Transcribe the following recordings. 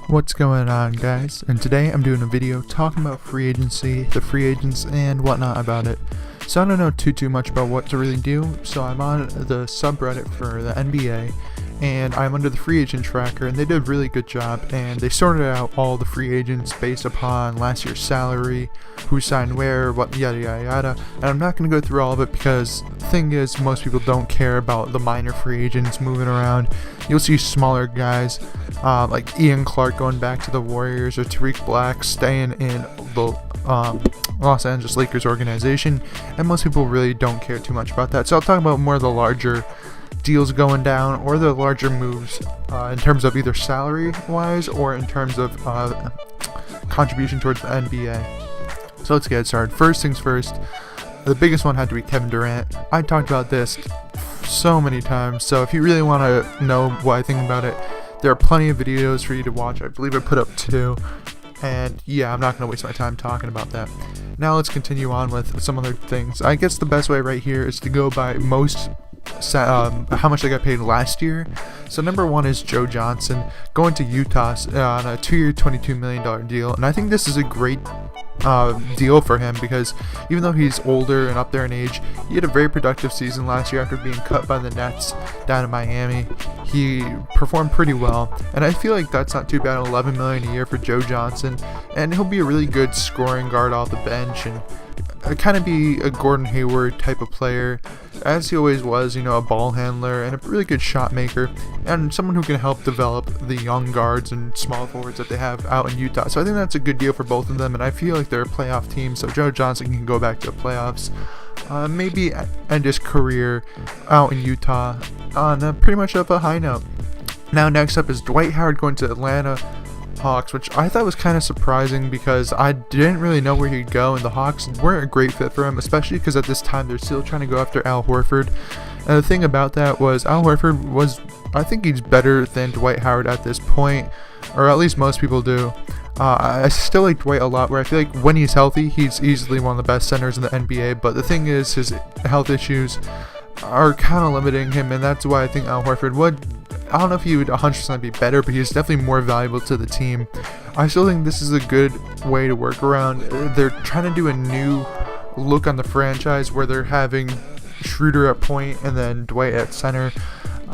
What's going on, guys? And today I'm doing a video talking about free agency, the free agents, and whatnot about it. So I don't know too much about what to really do, so I'm on the subreddit for the NBA, and I'm under the free agent tracker, and they did a really good job, and they sorted out all the free agents based upon last year's salary, who signed where, what yada yada yada. And I'm not going to go through all of it because the thing is, most people don't care about the minor free agents moving around. You'll see smaller guys like Ian Clark going back to the Warriors, or Tariq Black staying in the Los Angeles Lakers organization, and most people really don't care too much about that. So I'll talk about more of the larger deals going down, or the larger moves in terms of either salary wise or in terms of contribution towards the NBA. So let's get started. First things first, the biggest one had to be Kevin Durant. I talked about this so many times, so if you really want to know what I think about it, there are plenty of videos for you to watch. I believe I put up 2, and yeah, I'm not going to waste my time talking about that. Now let's continue on with some other things. I guess the best way right here is to go by how much they got paid last year. So number 1 is Joe Johnson going to Utah on a 2-year $22 million deal, and I think this is a great deal for him because even though he's older and up there in age, he had a very productive season last year after being cut by the Nets down in Miami. He performed pretty well, and I feel like that's not too bad. $11 million a year for Joe Johnson, and he'll be a really good scoring guard off the bench and kind of be a Gordon Hayward type of player, as he always was, a ball handler and a really good shot maker, and someone who can help develop the young guards and small forwards that they have out in Utah. So I think that's a good deal for both of them, and I feel like they're a playoff team, so Joe Johnson can go back to the playoffs, maybe end his career out in Utah on pretty much up a high note. Now next up is Dwight Howard going to Atlanta Hawks, which I thought was kind of surprising because I didn't really know where he'd go, and the Hawks weren't a great fit for him, especially because at this time they're still trying to go after Al Horford. And the thing about that was Al Horford I think he's better than Dwight Howard at this point, or at least most people do. I still like Dwight a lot, where I feel like when he's healthy, he's easily one of the best centers in the NBA, but the thing is, his health issues are kind of limiting him, and that's why I think Al Horford I don't know if he would 100% be better, but he's definitely more valuable to the team. I still think this is a good way to work around. They're trying to do a new look on the franchise where they're having Schroeder at point and then Dwight at center.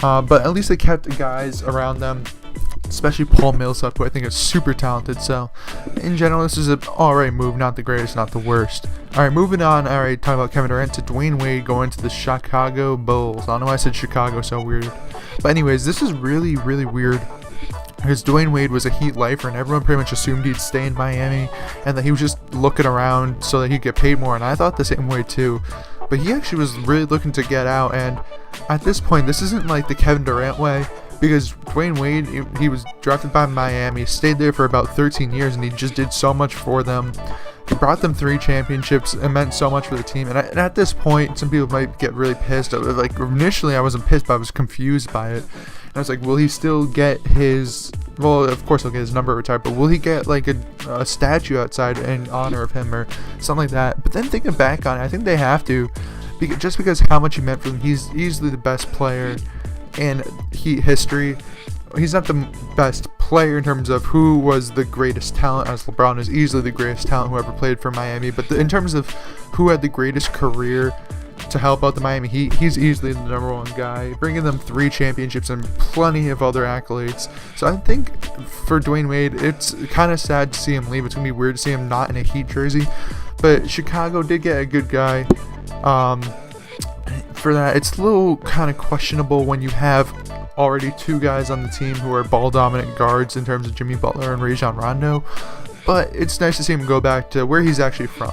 But at least they kept guys around them, especially Paul Millsap, who I think is super talented. So in general, this is an alright move, not the greatest, not the worst. Alright, moving on. Alright, talking about Kevin Durant to Dwayne Wade going to the Chicago Bulls. I don't know why I said Chicago so weird. But anyways, this is really weird because Dwayne Wade was a Heat lifer, and everyone pretty much assumed he'd stay in Miami and that he was just looking around so that he'd get paid more, and I thought the same way too. But he actually was really looking to get out, and at this point, this isn't like the Kevin Durant way, because Dwayne Wade, he was drafted by Miami, stayed there for about 13 years, and he just did so much for them. He brought them 3 championships. It meant so much for the team. And at this point, some people might get really pissed. Like, initially, I wasn't pissed, but I was confused by it. And I was like, will he still get his... Well, of course he'll get his number retired, but will he get, like, a statue outside in honor of him or something like that? But then thinking back on it, I think they have to. Just because how much he meant for them. He's easily the best player in Heat history. He's not the best player in terms of who was the greatest talent, as LeBron is easily the greatest talent who ever played for Miami, but in terms of who had the greatest career to help out the Miami Heat, he's easily the number 1 guy, bringing them 3 championships and plenty of other accolades. So I think for Dwayne Wade, it's kind of sad to see him leave. It's going to be weird to see him not in a Heat jersey, but Chicago did get a good guy. For that, it's a little kind of questionable when you have already 2 guys on the team who are ball dominant guards in terms of Jimmy Butler and Rajon Rondo, but it's nice to see him go back to where he's actually from.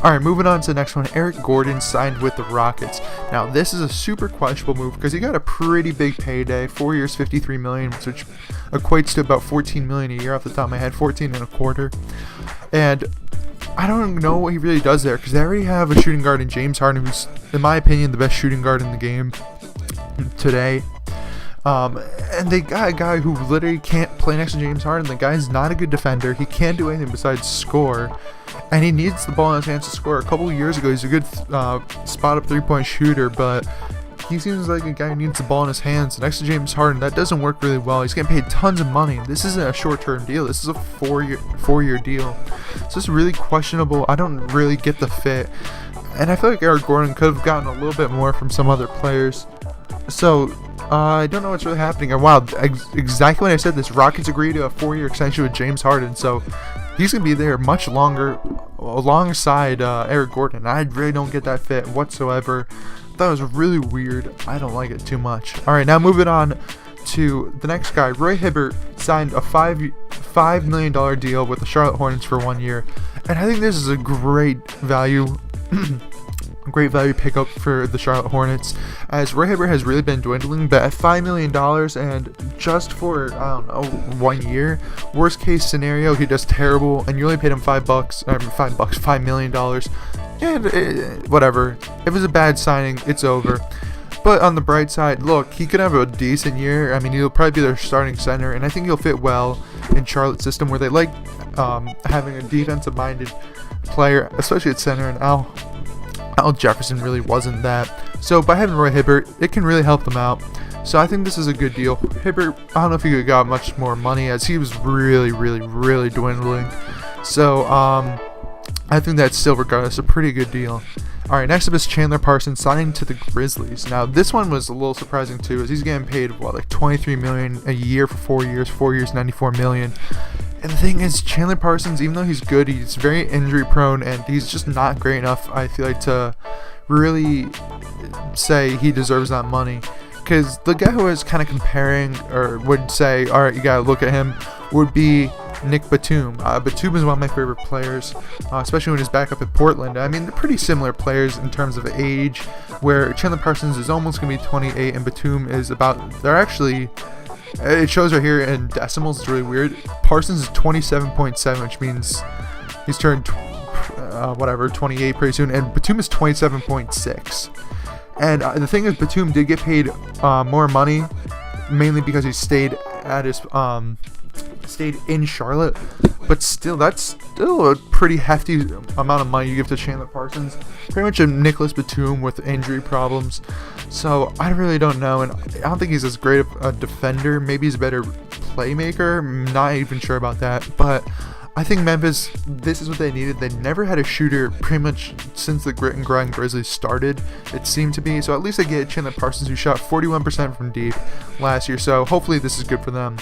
Alright, moving on to the next one. Eric Gordon signed with the Rockets. Now this is a super questionable move because he got a pretty big payday, 4 years, $53 million, which equates to about $14 million a year off the top of my head, 14 and a quarter. And I don't know what he really does there because they already have a shooting guard in James Harden, who's, in my opinion, the best shooting guard in the game today. And they got a guy who literally can't play next to James Harden. The guy's not a good defender. He can't do anything besides score, and he needs the ball in his hands to score. A couple of years ago, he's a good spot-up 3-point shooter, but he seems like a guy who needs the ball in his hands. Next to James Harden, that doesn't work really well. He's getting paid tons of money. This isn't a short-term deal. This is a four-year deal. So it's really questionable. I don't really get the fit. And I feel like Eric Gordon could have gotten a little bit more from some other players. So I don't know what's really happening. And wow, exactly when I said this, Rockets agreed to a 4-year extension with James Harden. So he's going to be there much longer alongside Eric Gordon. I really don't get that fit whatsoever. That was really weird. I don't like it too much. All right, now moving on to the next guy. Roy Hibbert signed a $5 million deal with the Charlotte Hornets for 1 year. And I think this is a great value great value pickup for the Charlotte Hornets, as Roy Hibbert has really been dwindling, but at $5 million and just for, I don't know, 1 year, worst case scenario, he does terrible and you only paid him $5 million, and whatever. If it's a bad signing, it's over. But on the bright side, look, he could have a decent year. I mean, he'll probably be their starting center, and I think he'll fit well in Charlotte's system where they like having a defensive-minded player, especially at center, and Al Jefferson really wasn't that. So by having Roy Hibbert, it can really help them out. So I think this is a good deal. Hibbert, I don't know if he could have got much more money, as he was really dwindling. So I think that's still, regardless, a pretty good deal. Alright, next up is Chandler Parsons signing to the Grizzlies. Now, this one was a little surprising too, as he's getting paid, like $23 million a year for 4 years. 4 years, $94 million. And the thing is, Chandler Parsons, even though he's good, he's very injury prone, and he's just not great enough, I feel like, to really say he deserves that money. Because the guy who is kind of comparing, or would say, alright, you gotta look at him, would be Nick Batum. Batum is one of my favorite players, especially when he's back up at Portland. I mean, they're pretty similar players in terms of age, where Chandler Parsons is almost going to be 28 and Batum is they're actually, it shows right here in decimals, it's really weird. Parsons is 27.7, which means he's turned 28 pretty soon, and Batum is 27.6. And the thing is, Batum did get paid more money, mainly because he stayed in Charlotte, but still, that's still a pretty hefty amount of money you give to Chandler Parsons. Pretty much a Nicholas Batum with injury problems. So I really don't know, and I don't think he's as great of a defender. Maybe he's a better playmaker. I'm not even sure about that, but I think Memphis, this is what they needed. They never had a shooter pretty much since the Grit and Grind Grizzlies started, it seemed to be. So at least they get Chandler Parsons, who shot 41% from deep last year. So hopefully this is good for them.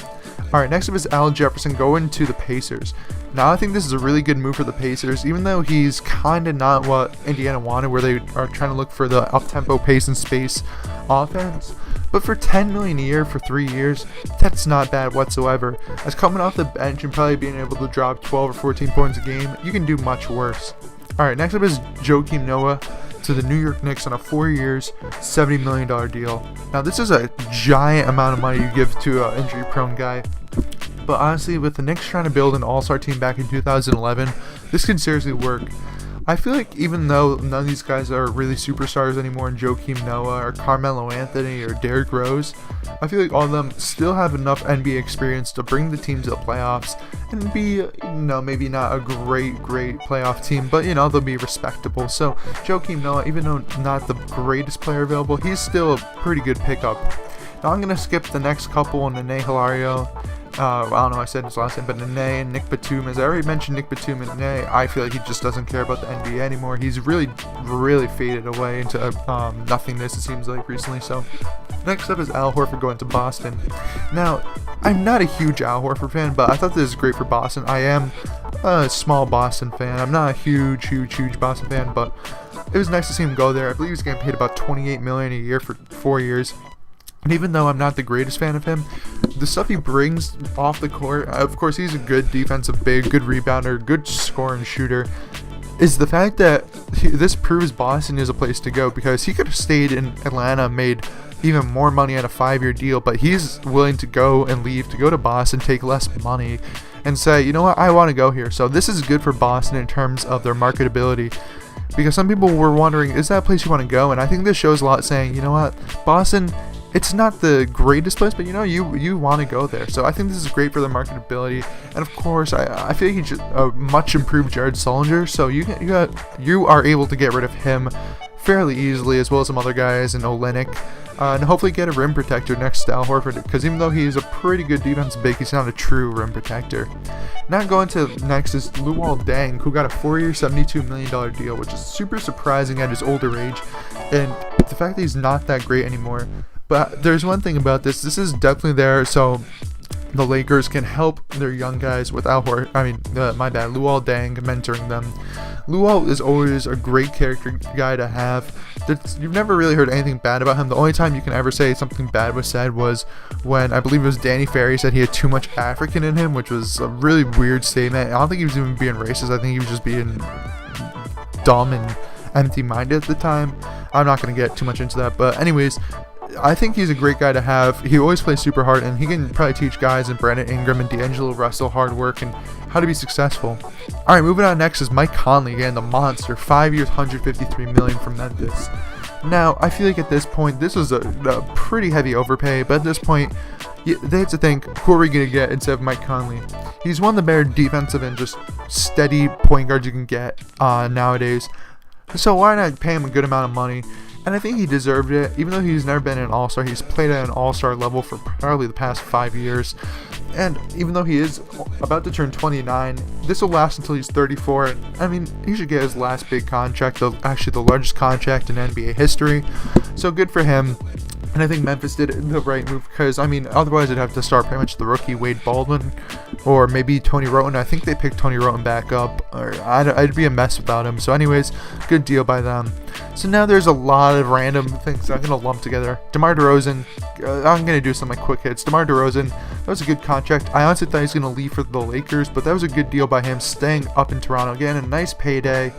Alright, next up is Al Jefferson going to the Pacers. Now I think this is a really good move for the Pacers, even though he's kind of not what Indiana wanted, where they are trying to look for the up-tempo pace and space offense. But for $10 million a year for 3 years, that's not bad whatsoever. As coming off the bench and probably being able to drop 12 or 14 points a game, you can do much worse. Alright, next up is Joakim Noah to the New York Knicks on a 4 years, $70 million deal. Now this is a giant amount of money you give to an injury-prone guy. But honestly, with the Knicks trying to build an all-star team back in 2011, this can seriously work. I feel like even though none of these guys are really superstars anymore, in Joakim Noah or Carmelo Anthony or Derrick Rose, I feel like all of them still have enough NBA experience to bring the team to the playoffs and be, maybe not a great playoff team, but they'll be respectable. So Joakim Noah, even though not the greatest player available, he's still a pretty good pickup. Now I'm going to skip the next couple on Nene Hilario. I don't know, I said his last name, but Nene and Nick Batum. As I already mentioned, Nick Batum and Nene, I feel like he just doesn't care about the NBA anymore. He's really faded away into nothingness, it seems like, recently. So next up is Al Horford going to Boston. Now, I'm not a huge Al Horford fan, but I thought this was great for Boston. I am a small Boston fan. I'm not a huge Boston fan, but it was nice to see him go there. I believe he's getting paid about $28 million a year for 4 years. And even though I'm not the greatest fan of him, the stuff he brings off the court, of course he's a good defensive big, good rebounder, good scoring shooter, is the fact that this proves Boston is a place to go, because he could have stayed in Atlanta, made even more money on a 5-year deal, but he's willing to go and leave to go to Boston, take less money, and say, you know what, I want to go here. So this is good for Boston in terms of their marketability, because some people were wondering, is that a place you want to go? And I think this shows a lot, saying, you know what, Boston, it's not the greatest place, but you want to go there. So I think this is great for their marketability. And of course, I feel like he's a much improved Jared Sullinger. So you are able to get rid of him fairly easily, as well as some other guys in Olynyk. And hopefully get a rim protector next to Al Horford, because even though he's a pretty good defensive big, he's not a true rim protector. Now going to next is Luol Deng, who got a 4-year, $72 million deal, which is super surprising at his older age, and the fact that he's not that great anymore. But there's one thing about this is definitely there, so the Lakers can help their young guys with Luol Deng mentoring them. Luol is always a great character guy to have. You've never really heard anything bad about him. The only time you can ever say something bad was said was when, I believe it was Danny Ferry, said he had too much African in him, which was a really weird statement. I don't think he was even being racist. I think he was just being dumb and empty-minded at the time. I'm not going to get too much into that, but anyways, I think he's a great guy to have. He always plays super hard, and he can probably teach guys in Brandon Ingram and D'Angelo Russell hard work and how to be successful. Alright, moving on next is Mike Conley, again, the monster. 5 years, $153 million from Memphis. Now, I feel like at this point, this was a pretty heavy overpay, but at this point, they have to think, who are we going to get instead of Mike Conley? He's one of the better defensive and just steady point guards you can get nowadays. So why not pay him a good amount of money? And I think he deserved it. Even though he's never been an all-star, he's played at an all-star level for probably the past 5 years. And even though he is about to turn 29, this will last until he's 34. And I mean, he should get his last big contract, actually the largest contract in NBA history. So good for him. And I think Memphis did the right move, because, I mean, otherwise they'd have to start pretty much the rookie Wade Baldwin or maybe Tony Roten. I think they picked Tony Roten back up, or I'd be a mess without him. So anyways, good deal by them. So now there's a lot of random things I'm going to lump together. DeMar DeRozan, I'm going to do some like quick hits. DeMar DeRozan, that was a good contract. I honestly thought he was going to leave for the Lakers, but that was a good deal by him staying up in Toronto. Again, a nice payday.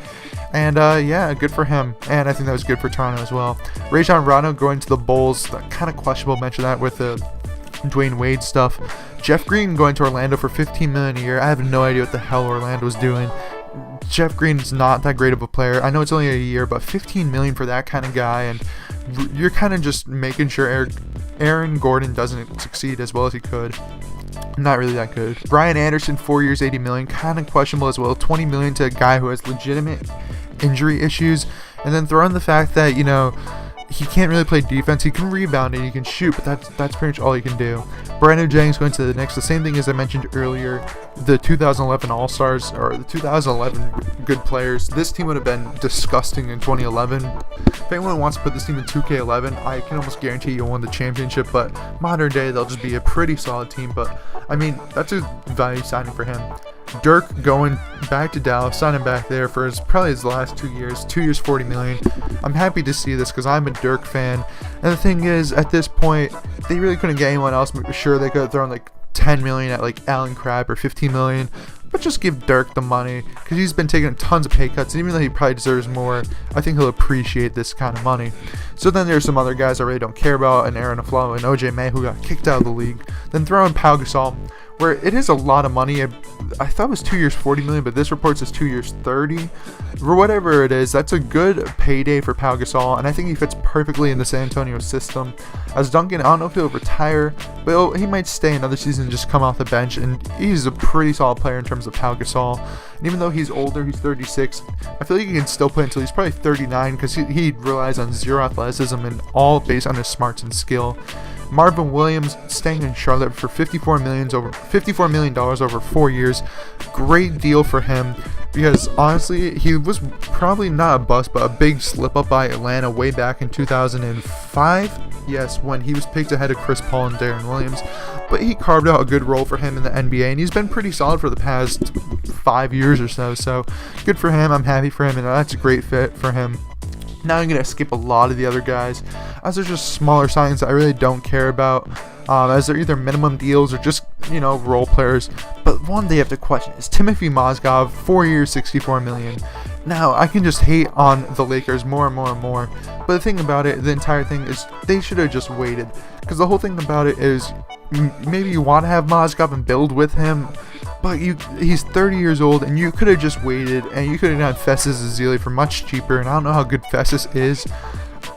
And yeah, good for him. And I think that was good for Toronto as well. Rajon Rondo going to the Bulls, kind of questionable, mention that with the Dwayne Wade stuff. Jeff Green going to Orlando for $15 million a year. I have no idea what the hell Orlando was doing. Jeff Green's not that great of a player. I know it's only a year, but $15 million for that kind of guy, and you're kind of just making sure Aaron Gordon doesn't succeed as well as he could. Not really that good. Brian Anderson, 4 years, $80 million, kind of questionable as well. $20 million to a guy who has legitimate injury issues, and then throw in the fact that, you know, he can't really play defense. He can rebound and he can shoot, but that's pretty much all he can do. Brandon Jennings going to the Knicks. The same thing as I mentioned earlier, the 2011 All-Stars, or the 2011 good players. This team would have been disgusting in 2011. If anyone wants to put this team in 2K11, I can almost guarantee you'll win the championship, but modern day, they'll just be a pretty solid team. But, I mean, that's a value signing for him. Dirk going back to Dallas, signing back there for probably his last 2 years. 2 years, $40 million. I'm happy to see this because I'm a Dirk fan. And the thing is, at this point, they really couldn't get anyone else. Sure, they could have thrown like $10 million at like Allen Crabbe or $15 million. But just give Dirk the money, because he's been taking tons of pay cuts, and even though he probably deserves more, I think he'll appreciate this kind of money. So then there's some other guys I really don't care about, and Aaron Aflalo and OJ May, who got kicked out of the league. Then throw in Pau Gasol, where it is a lot of money. I thought it was 2 years, $40 million, but this report says 2 years, $30. For whatever it is, that's a good payday for Pau Gasol, and I think he fits perfectly in the San Antonio system. As Duncan, I don't know if he'll retire, but he might stay another season and just come off the bench, and he's a pretty solid player in terms of Pau Gasol. And even though he's older, he's 36, I feel like he can still play until he's probably 39, because he relies on zero athleticism and all based on his smarts and skill. Marvin Williams staying in Charlotte for $54 million over 4 years. Great deal for him, because honestly, he was probably not a bust, but a big slip up by Atlanta way back in 2005. Yes, when he was picked ahead of Chris Paul and Darren Williams. But he carved out a good role for him in the NBA, and he's been pretty solid for the past 5 years or so. So good for him. I'm happy for him, and that's a great fit for him. Now I'm going to skip a lot of the other guys, as they're just smaller signings that I really don't care about, as they're either minimum deals or just, you know, role players. But one they have to question is Timothy Mozgov, 4 years, $64 million. Now, I can just hate on the Lakers more and more and more, but the thing about it, the entire thing is they should have just waited, because the whole thing about it is maybe you want to have Mozgov and build with him, but he's 30 years old, and you could have just waited, and you could have gotten Festus Ezeli for much cheaper, and I don't know how good Festus is,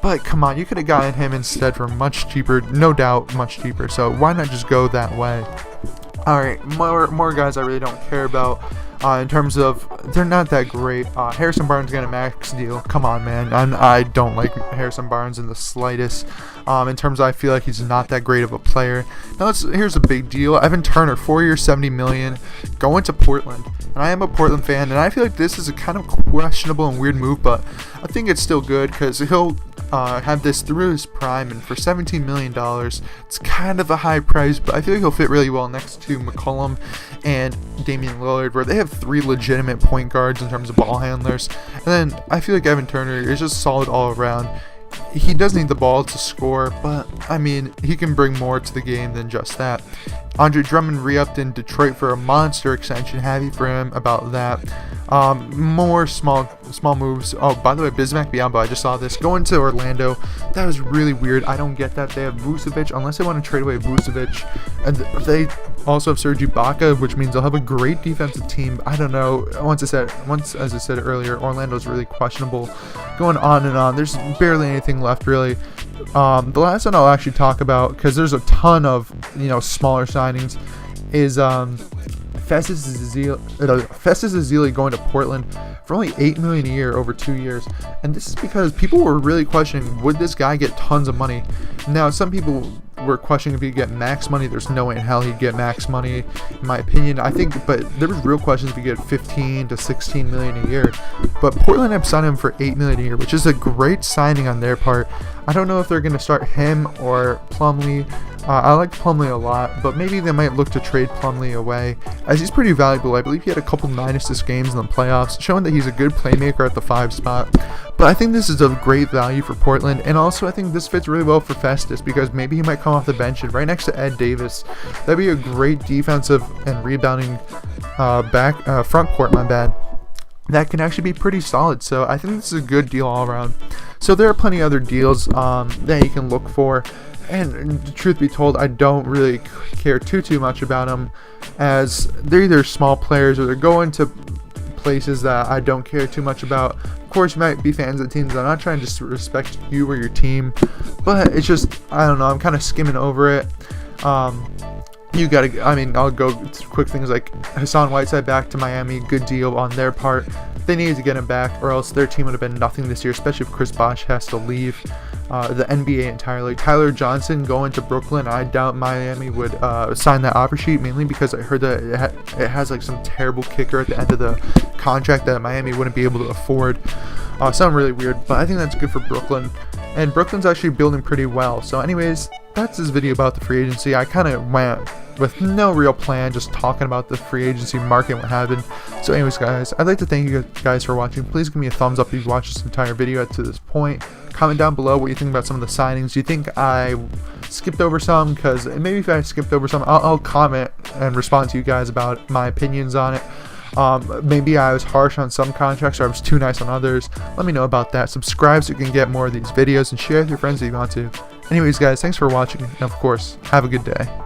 but come on, you could have gotten him instead for much cheaper, no doubt much cheaper, so why not just go that way? Alright, more guys I really don't care about in terms of they're not that great. Harrison Barnes got a max deal. Come on, man. I don't like Harrison Barnes in the slightest. In terms of, I feel like he's not that great of a player. Now here's a big deal. Evan Turner, 4 years, $70 million, going to Portland. And I am a Portland fan, and I feel like this is a kind of questionable and weird move, but I think it's still good because he'll have this through his prime, and for $17 million, it's kind of a high price, but I feel like he'll fit really well next to McCollum and Damian Lillard, where they have 3 legitimate point guards in terms of ball handlers. And then I feel like Evan Turner is just solid all around. He does need the ball to score, but I mean, he can bring more to the game than just that. Andre Drummond re-upped in Detroit for a monster extension. Happy for him about that. More small moves. Oh, by the way, Bismack Biyombo, I just saw this, going to Orlando. That was really weird. I don't get that. They have Vucevic, unless they want to trade away Vucevic, and they also have Serge Ibaka, which means they'll have a great defensive team. I don't know. As I said earlier, Orlando's really questionable. Going on and on. There's barely anything left, really. The last one I'll actually talk about, because there's a ton of smaller signings, is Festus Ezeli going to Portland for only $8 million a year over 2 years. And this is because people were really questioning, would this guy get tons of money? Now, some people were questioning if he'd get max money. There's no way in hell he'd get max money, in my opinion. I think, but there was real questions if he'd get 15 to 16 million a year. But Portland have signed him for $8 million a year, which is a great signing on their part. I don't know if they're going to start him or Plumlee. I like Plumlee a lot, but maybe they might look to trade Plumlee away, as he's pretty valuable. I believe he had a couple 9-assist games in the playoffs, showing that he's a good playmaker at the 5 spot. But I think this is of great value for Portland, and also I think this fits really well for Festus, because maybe he might come off the bench and right next to Ed Davis. That'd be a great defensive and rebounding front court, that can actually be pretty solid. So I think this is a good deal all around. So there are plenty of other deals that you can look for. And truth be told, I don't really care too much about them, as they're either small players or they're going to places that I don't care too much about. Of course, you might be fans of teams. I'm not trying to disrespect you or your team, but it's just, I don't know, I'm kind of skimming over it. I'll go to quick things like Hassan Whiteside back to Miami. Good deal on their part. They needed to get him back, or else their team would have been nothing this year, especially if Chris Bosh has to leave the NBA entirely. Tyler Johnson going to Brooklyn. I doubt Miami would sign that offer sheet, mainly because I heard that it has like some terrible kicker at the end of the contract that Miami wouldn't be able to afford. Sound really weird, but I think that's good for Brooklyn. And Brooklyn's actually building pretty well. So anyways, that's this video about the free agency. I kind of went with no real plan, just talking about the free agency market and what happened. So anyways, guys, I'd like to thank you guys for watching. Please give me a thumbs up if you've watched this entire video up to this point. Comment down below what you think about some of the signings. Do you think I skipped over some? Because maybe if I skipped over some, I'll comment and respond to you guys about my opinions on it. Maybe I was harsh on some contracts, or I was too nice on others. Let me know about that. Subscribe so you can get more of these videos, and share with your friends if you want to. Anyways, guys, thanks for watching, and of course, have a good day.